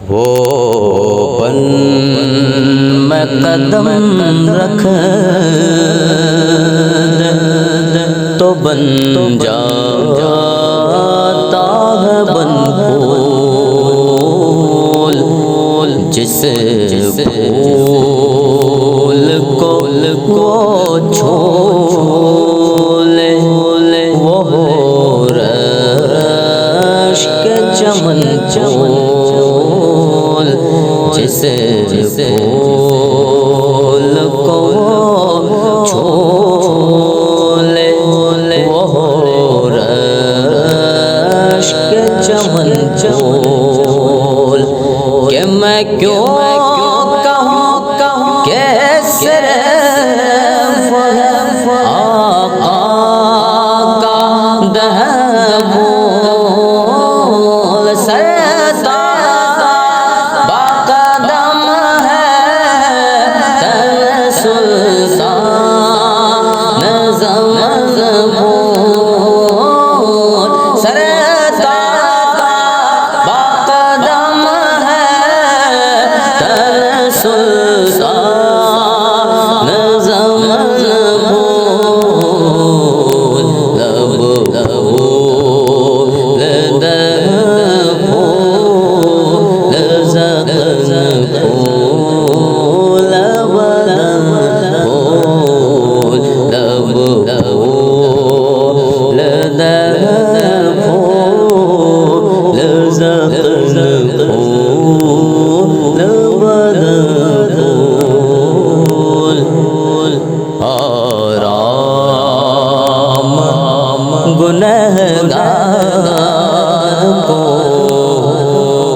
وہ بن میں قدم رکھ تو بن جاتا ہے بن پھول، جس پھول کو چھولے وہ رش کے چمن چول، جس پھول کو چھولے وہ رش کے چمن چول، کہ میں کیوں کہوں کہ صرف آقا کا دہبول سرتاز باقدم ہے تن سلطان زمان بول، سرتاز باقدم ہے تن سلطان زمان بول، لب بول دہبول زخم بول بدن بول، لب بول دہبول زخم بول بدن بول، آرام گنہگار کو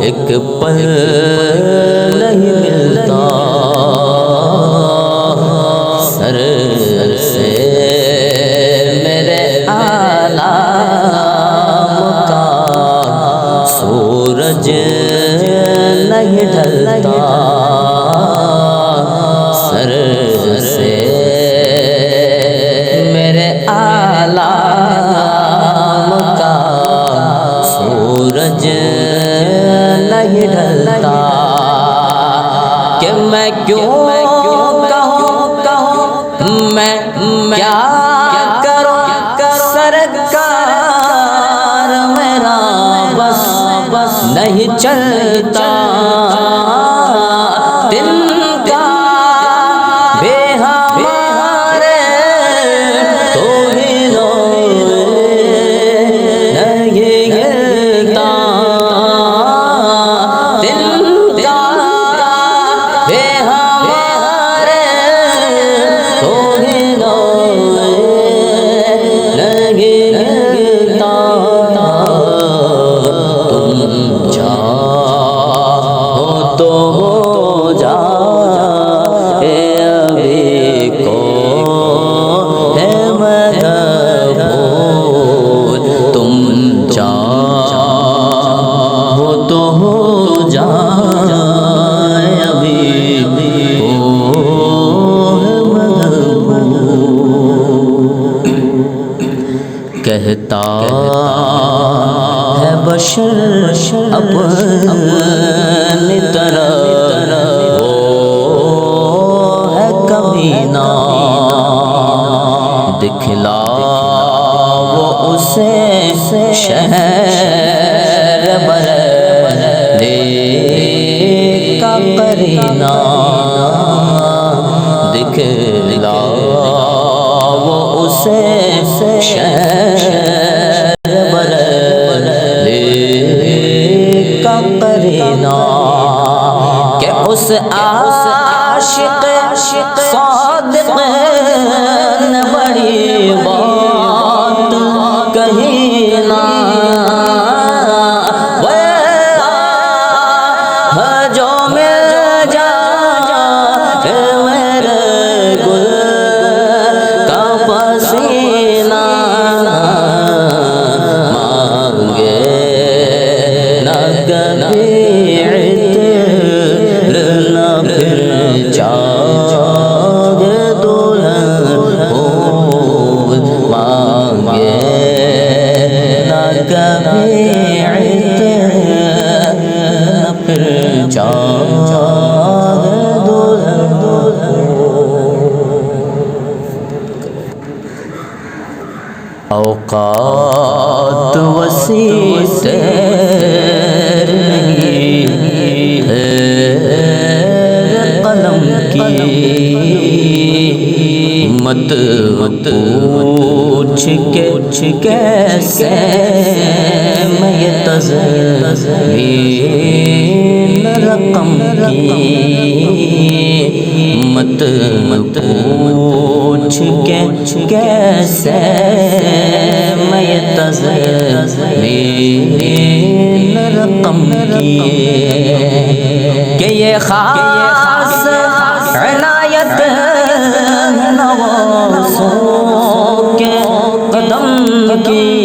ایک پل نہیں ملتا، سر سے میرے آلام کا سورج نہیں ڈھلتا، سر سے میرے آلام کا سورج نہیں ڈھلتا، کہ میں کیوں کہوں میں کیا کروں سرکار میرا بس نہیں چلتا، دن کا بے ہمارے تو ہی نہیں گلتا، دن کا بے ہمارے تو ہی نہیں گلتا، تم چاہو تو ہو جائے ابھی کو ہے مدبول، تم چاہو تو ہو جائے ابھی کو ہے مدبول، کہتا ہے بشر اپنی طرح وہ ہے کمینہ، دکھلا وہ اسے شہر بردے کا قرینہ، دکھلا وہ اسے شہر بردے کا قرینہ، کہ اس عاشق صادق نے بڑی بات کہی نا، جو مل جائے میرے گل کا پسینہ، مانگے نہ کبھی عطر نہ پھر چاہے دلہن پھول، مانگے نہ کبھی عطر نہ پھر چاہے اوقات وسیع نہیں ہے قلم کی مت پوچھ کے کیسے میں یہ تزوین رقم کی مت پوچھ کے کیسے میں یہ تزوین رقم کی کہ یہ خاص عنایت نوازوں کے قدم کی